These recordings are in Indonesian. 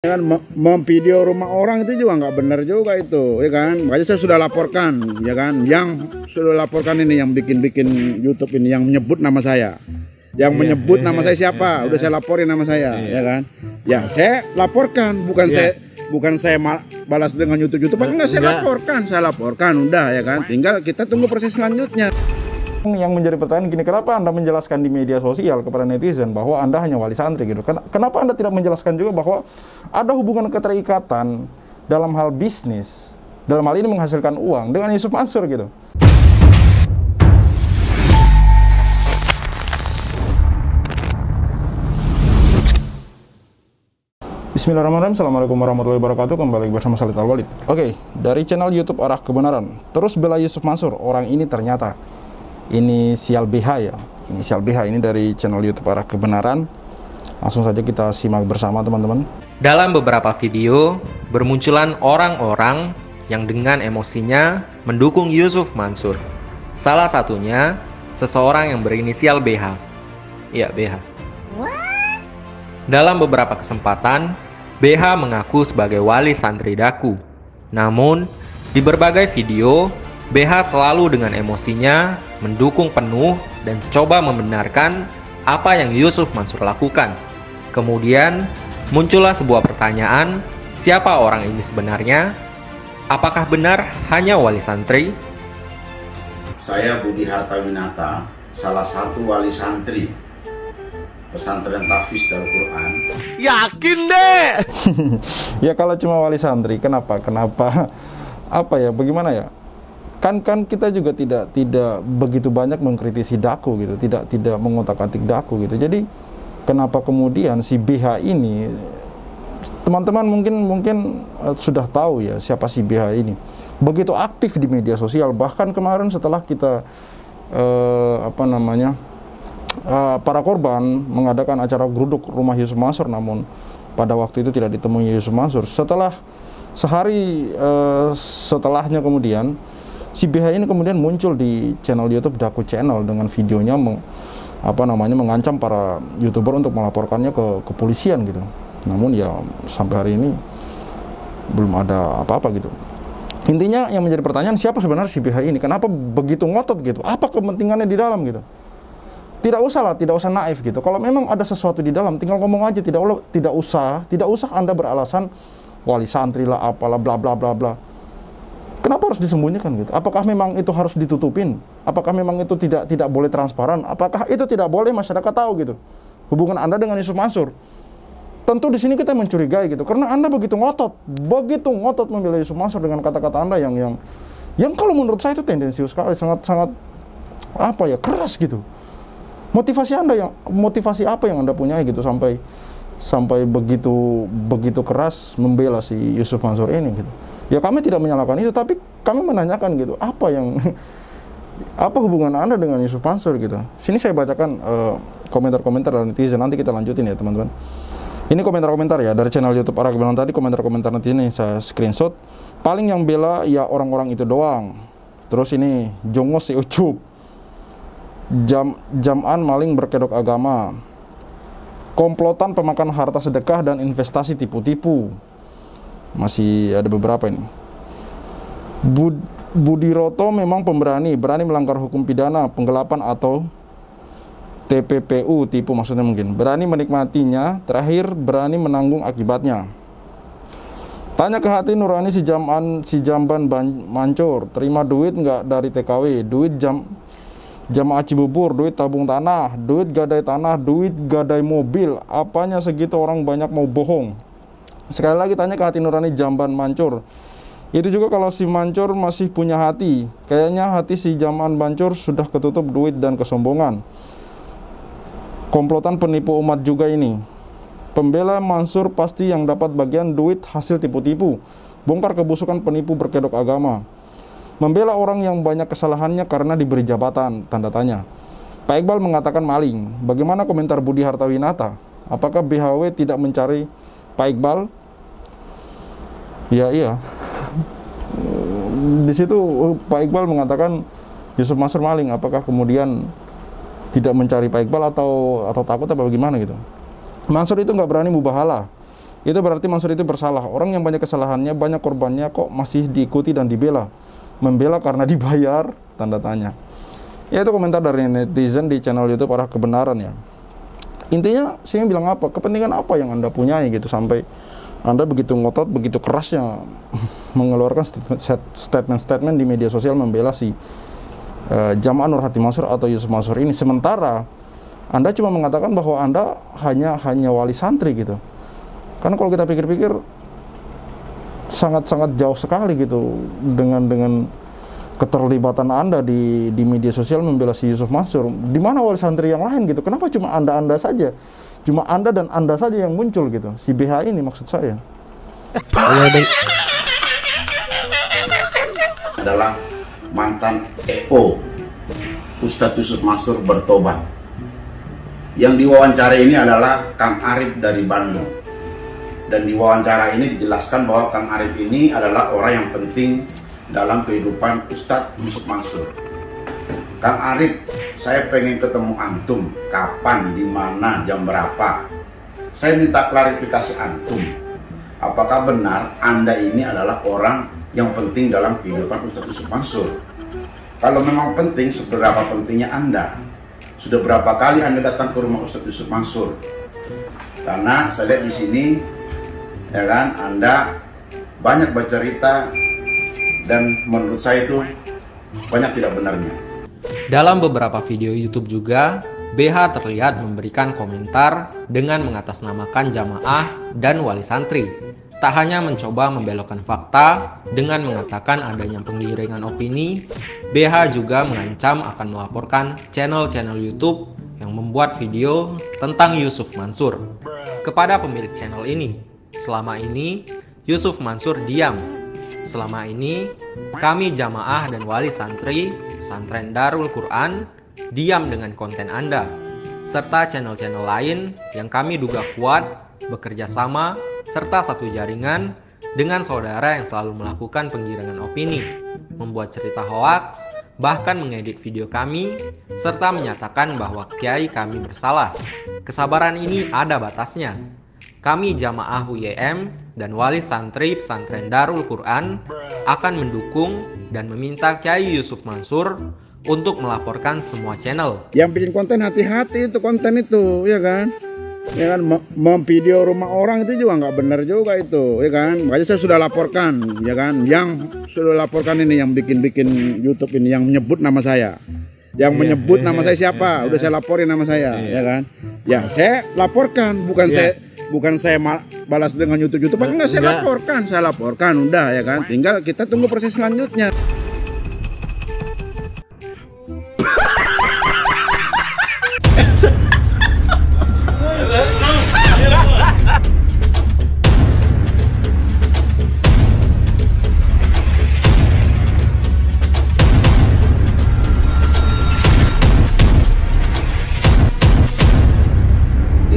Ya kan memvideo rumah orang itu juga nggak benar juga itu, ya kan? Makanya saya sudah laporkan, ya kan? Yang sudah laporkan ini yang bikin YouTube ini yang menyebut nama saya, yang menyebut nama saya siapa? Udah saya laporin nama saya, ya kan? Ya saya laporkan, bukan saya balas dengan YouTube, enggak, saya laporkan, udah, ya kan? Tinggal kita tunggu proses selanjutnya. Yang menjadi pertanyaan gini, kenapa Anda menjelaskan di media sosial kepada netizen bahwa Anda hanya wali santri gitu? Kenapa Anda tidak menjelaskan juga bahwa ada hubungan keterikatan dalam hal bisnis, dalam hal ini menghasilkan uang dengan Yusuf Mansur gitu? Bismillahirrahmanirrahim. Assalamualaikum warahmatullahi wabarakatuh. Kembali bersama Khalid Al-Walid. Oke, dari channel YouTube Arah Kebenaran. Terus bela Yusuf Mansur. Orang ini ternyata inisial BH ya. Inisial BH ini dari channel YouTube Arah Kebenaran. Langsung saja kita simak bersama teman-teman. Dalam beberapa video, bermunculan orang-orang yang dengan emosinya mendukung Yusuf Mansur. Salah satunya, seseorang yang berinisial BH. Iya, BH. Dalam beberapa kesempatan, BH mengaku sebagai wali santri Daku. Namun, di berbagai video, BH selalu dengan emosinya mendukung penuh dan coba membenarkan apa yang Yusuf Mansur lakukan. Kemudian muncullah sebuah pertanyaan, siapa orang ini sebenarnya? Apakah benar hanya wali santri? Saya Budi Hartawinata, salah satu wali santri pesantren Tahfiz Darul Quran. Yakin deh. Ya kalau cuma wali santri, kenapa? Apa ya? Bagaimana ya? Kan kita juga tidak begitu banyak mengkritisi Daku gitu, tidak mengotak-atik Daku gitu. Jadi kenapa kemudian si BH ini, teman-teman mungkin sudah tahu ya siapa si BH ini, begitu aktif di media sosial. Bahkan kemarin setelah kita para korban mengadakan acara geruduk rumah Yusuf Mansur, namun pada waktu itu tidak ditemui Yusuf Mansur. Setelah sehari setelahnya kemudian si BH ini kemudian muncul di channel YouTube Daku Channel dengan videonya mengancam para YouTuber untuk melaporkannya ke kepolisian gitu. Namun ya sampai hari ini belum ada apa-apa gitu. Intinya yang menjadi pertanyaan, siapa sebenarnya si BH ini? Kenapa begitu ngotot gitu? Apa kepentingannya di dalam gitu? Tidak usah naif gitu. Kalau memang ada sesuatu di dalam, tinggal ngomong aja. Tidak usah Anda beralasan wali santri lah, apalah, bla bla bla bla. Kenapa harus disembunyikan gitu? Apakah memang itu harus ditutupin? Apakah memang itu tidak boleh transparan? Apakah itu tidak boleh masyarakat tahu gitu? Hubungan Anda dengan Yusuf Mansur. Tentu di sini kita mencurigai gitu, karena Anda begitu ngotot membela Yusuf Mansur dengan kata-kata Anda yang kalau menurut saya itu tendensius sekali, sangat keras gitu. Motivasi apa yang Anda punya gitu sampai begitu keras membela si Yusuf Mansur ini gitu. Ya kami tidak menyalahkan itu, tapi kami menanyakan gitu, apa hubungan Anda dengan Yusuf Mansur gitu. Sini saya bacakan komentar-komentar dari netizen, nanti kita lanjutin ya teman-teman. Ini komentar-komentar ya dari channel YouTube Arah Kebenaran tadi, komentar-komentar nanti ini saya screenshot. Paling yang bela ya orang-orang itu doang. Terus ini Jongos si Ucup. Jam'an maling berkedok agama. Komplotan pemakan harta sedekah dan investasi tipu-tipu. Masih ada beberapa ini. Budiroto memang berani melanggar hukum pidana, penggelapan atau TPPU, tipu maksudnya mungkin. Berani menikmatinya, terakhir berani menanggung akibatnya. Tanya ke hati nurani si Jamban Mancur, terima duit nggak dari TKW, duit jamaah Cibubur, duit tabung tanah, duit gadai tanah, duit gadai mobil, apanya segitu orang banyak mau bohong. Sekali lagi tanya ke hati nurani Jamban Mancur. Itu juga kalau si Mancur masih punya hati. Kayaknya hati si Jamban Mancur sudah ketutup duit dan kesombongan. Komplotan penipu umat juga ini. Pembela Mansur pasti yang dapat bagian duit hasil tipu-tipu. Bongkar kebusukan penipu berkedok agama. Membela orang yang banyak kesalahannya karena diberi jabatan, tanda tanya. Pak Iqbal mengatakan maling. Bagaimana komentar Budi Hartawinata? Apakah BHW tidak mencari Pak Iqbal? Ya iya. Di situ Pak Iqbal mengatakan Yusuf Mansur maling. Apakah kemudian tidak mencari Pak Iqbal atau takut apa bagaimana gitu? Mansur itu nggak berani mubahalah. itu berarti Mansur itu bersalah. Orang yang banyak kesalahannya, banyak korbannya kok masih diikuti dan dibela. Membela karena dibayar, tanda tanya. Ya itu komentar dari netizen di channel YouTube Arah Kebenaran ya. Intinya saya bilang apa, kepentingan apa yang Anda punyai gitu sampai Anda begitu ngotot, begitu kerasnya mengeluarkan statement-statement di media sosial membela si Jamaah Nur Hati Mansur atau Yusuf Mansur ini, sementara Anda cuma mengatakan bahwa Anda hanya wali santri gitu. Karena kalau kita pikir-pikir sangat-sangat jauh sekali gitu dengan keterlibatan Anda di media sosial membela si Yusuf Mansur. Di mana wali santri yang lain gitu? Kenapa cuma Anda saja? Cuma Anda dan Anda saja yang muncul gitu. Si BH ini maksud saya. Adalah mantan EO Ustadz Yusuf Mansur bertobat. Yang diwawancara ini adalah Kang Arif dari Bandung. Dan di wawancara ini dijelaskan bahwa Kang Arif ini adalah orang yang penting dalam kehidupan Ustadz Yusuf Mansur. Kang Arif, saya pengen ketemu antum. Kapan, di mana, jam berapa? Saya minta klarifikasi antum. Apakah benar Anda ini adalah orang yang penting dalam kehidupan Ustadz Yusuf Mansur? Kalau memang penting, seberapa pentingnya Anda? Sudah berapa kali Anda datang ke rumah Ustadz Yusuf Mansur? Karena saya lihat di sini, ya kan, Anda banyak bercerita dan menurut saya itu banyak tidak benarnya. Dalam beberapa video YouTube juga, BH terlihat memberikan komentar dengan mengatasnamakan jamaah dan wali santri. Tak hanya mencoba membelokkan fakta dengan mengatakan adanya penggiringan opini, BH juga mengancam akan melaporkan channel-channel YouTube yang membuat video tentang Yusuf Mansur kepada pemilik channel ini. Selama ini, Yusuf Mansur diam. Selama ini, kami jamaah dan wali santri pesantren Darul Quran diam dengan konten Anda, serta channel-channel lain yang kami duga kuat bekerja sama serta satu jaringan dengan saudara yang selalu melakukan penggiringan opini, membuat cerita hoaks, bahkan mengedit video kami, serta menyatakan bahwa kiai kami bersalah. Kesabaran ini ada batasnya. Kami jamaah UYM dan wali santri pesantren Darul Quran akan mendukung dan meminta Kiai Yusuf Mansur untuk melaporkan semua channel. Yang bikin konten hati-hati itu konten itu, ya kan? Ya kan, memvideo rumah orang itu juga nggak benar juga itu, ya kan? Makanya saya sudah laporkan, ya kan? Yang sudah laporkan ini yang bikin YouTube ini yang menyebut nama saya. Yang menyebut nama saya siapa? Udah saya laporin nama saya, ya kan? Ya, saya laporkan, bukan saya balas dengan YouTube enggak, saya laporkan udah, ya kan, tinggal kita tunggu proses selanjutnya.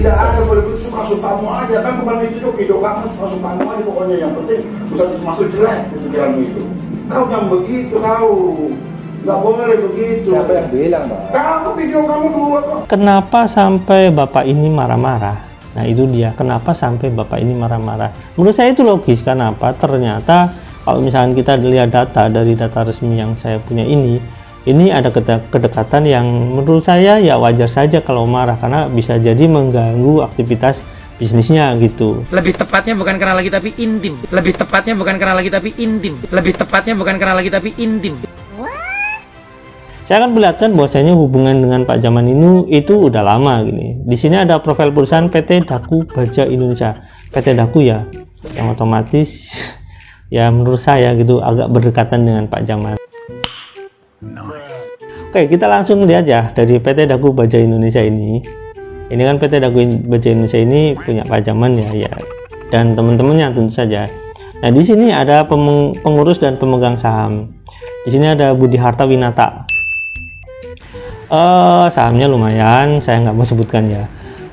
Tidak ada, boleh begitu suka-sukamu aja, kan bukan itu video kamu, suka-sukamu aja pokoknya, yang penting Ustadz Yusuf Mansur jelek itu pikiranmu itu. Kau jangan begitu, kau nggak boleh begitu. Siapa yang bilang, Pak? Kamu video kamu dua kok. Kenapa sampai Bapak ini marah-marah? Nah itu dia, kenapa sampai Bapak ini marah-marah? Menurut saya itu logis, kenapa? Ternyata kalau misalkan kita lihat data dari data resmi yang saya punya ini ada kedekatan yang menurut saya ya wajar saja kalau marah, karena bisa jadi mengganggu aktivitas bisnisnya gitu. Lebih tepatnya bukan karena lagi tapi intim. Lebih tepatnya bukan karena lagi tapi intim. Lebih tepatnya bukan karena lagi tapi intim. Saya akan perlihatkan bahwasanya hubungan dengan Pak Jaman ini itu udah lama gini. Di sini ada profil perusahaan PT Daku Baja Indonesia. PT Daku ya, yang otomatis ya menurut saya gitu agak berdekatan dengan Pak Jaman. Oke, kita langsung lihat ya dari PT Daku Baja Indonesia ini. Ini kan PT Daku Baja Indonesia ini punya Pak Jaman ya, dan teman-temannya tentu saja. Nah di sini ada pengurus dan pemegang saham. Di sini ada Budi Harta Winata. Sahamnya lumayan, saya nggak mau sebutkan ya.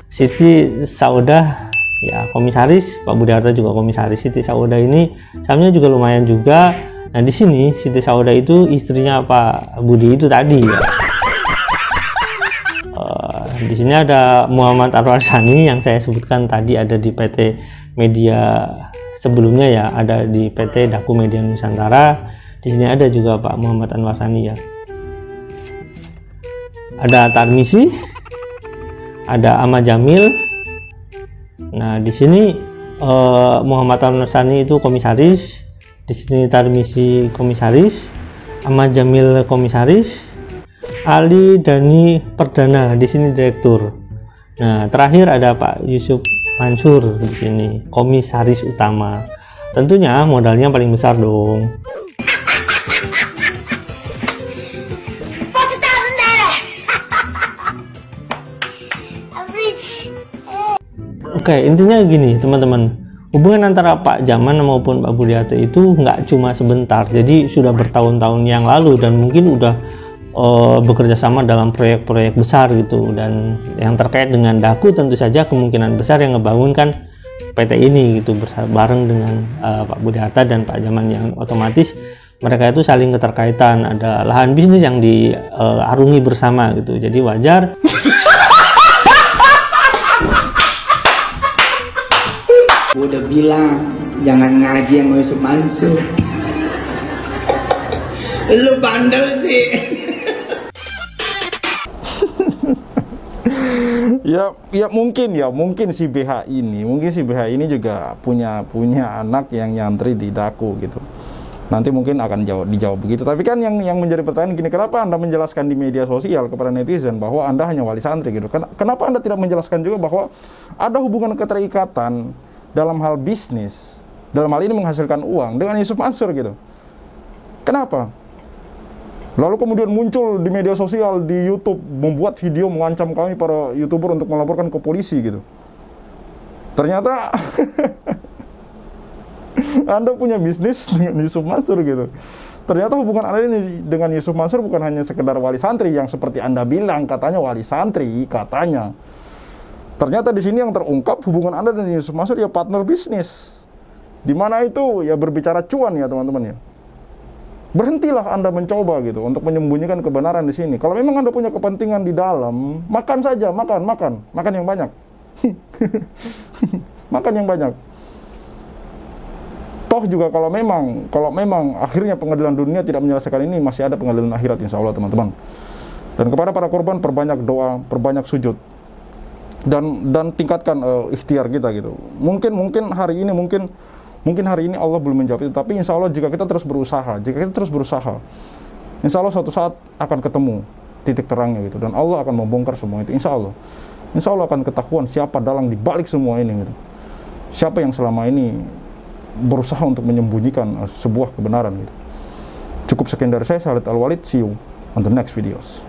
Siti Saudah ya komisaris, Pak Budi Harta juga komisaris. Siti Saudah ini sahamnya juga lumayan juga. Nah di sini Siti Saudah itu istrinya Pak Budi itu tadi ya. Di sini ada Muhammad Arwarsani yang saya sebutkan tadi ada di PT media sebelumnya ya, ada di PT Daku Media Nusantara. Di sini ada juga Pak Muhammad Anwar Sani ya. Ada Tarmisi, ada Ahmad Jamil. Nah, di sini Muhammad Anwar Sani itu komisaris, di sini Tarmisi komisaris, Ahmad Jamil komisaris, Ali Dhani Perdana di sini direktur. Nah, terakhir ada Pak Yusuf Mansur di sini komisaris utama. Tentunya modalnya paling besar dong. Oke, intinya gini teman-teman, hubungan antara Pak Jaman maupun Pak Budiarto itu nggak cuma sebentar, jadi sudah bertahun-tahun yang lalu dan mungkin udah bekerja sama dalam proyek-proyek besar gitu. Dan yang terkait dengan Daku tentu saja kemungkinan besar yang ngebangunkan PT ini gitu bareng dengan Pak Budiarto dan Pak Jaman, yang otomatis mereka itu saling keterkaitan, ada lahan bisnis yang diarungi bersama gitu, jadi wajar. Gue udah bilang jangan ngaji yang Yusuf Mansur. Lu bandel sih. Ya mungkin si BH ini juga punya anak yang nyantri di Daku gitu. Nanti mungkin akan dijawab begitu. Tapi kan yang menjadi pertanyaan gini, kenapa Anda menjelaskan di media sosial kepada netizen bahwa Anda hanya wali santri gitu? Kenapa Anda tidak menjelaskan juga bahwa ada hubungan keterikatan dalam hal bisnis, dalam hal ini menghasilkan uang dengan Yusuf Mansur gitu? Kenapa? Lalu kemudian muncul di media sosial, di YouTube, membuat video mengancam kami para YouTuber untuk melaporkan ke polisi gitu. Ternyata Anda punya bisnis dengan Yusuf Mansur gitu. Ternyata hubungan Anda ini dengan Yusuf Mansur bukan hanya sekedar wali santri yang seperti Anda bilang, katanya wali santri, katanya. Ternyata di sini yang terungkap hubungan Anda dengan Yusuf Mansur ya partner bisnis. Di mana itu ya berbicara cuan ya teman-teman ya. Berhentilah Anda mencoba gitu untuk menyembunyikan kebenaran di sini. Kalau memang Anda punya kepentingan di dalam, makan saja, makan yang banyak. Makan yang banyak. Toh juga kalau memang akhirnya pengadilan dunia tidak menyelesaikan ini, masih ada pengadilan akhirat insya Allah teman-teman. Dan kepada para korban perbanyak doa, perbanyak sujud. Dan tingkatkan ikhtiar kita gitu. Mungkin hari ini Allah belum menjawab itu, tapi insya Allah jika kita terus berusaha, insya Allah suatu saat akan ketemu titik terangnya gitu, dan Allah akan membongkar semua itu, insya Allah akan ketahuan siapa dalang di balik semua ini gitu, siapa yang selama ini berusaha untuk menyembunyikan sebuah kebenaran gitu. Cukup sekian dari saya, Khalid Al-Walid, see you on the next videos.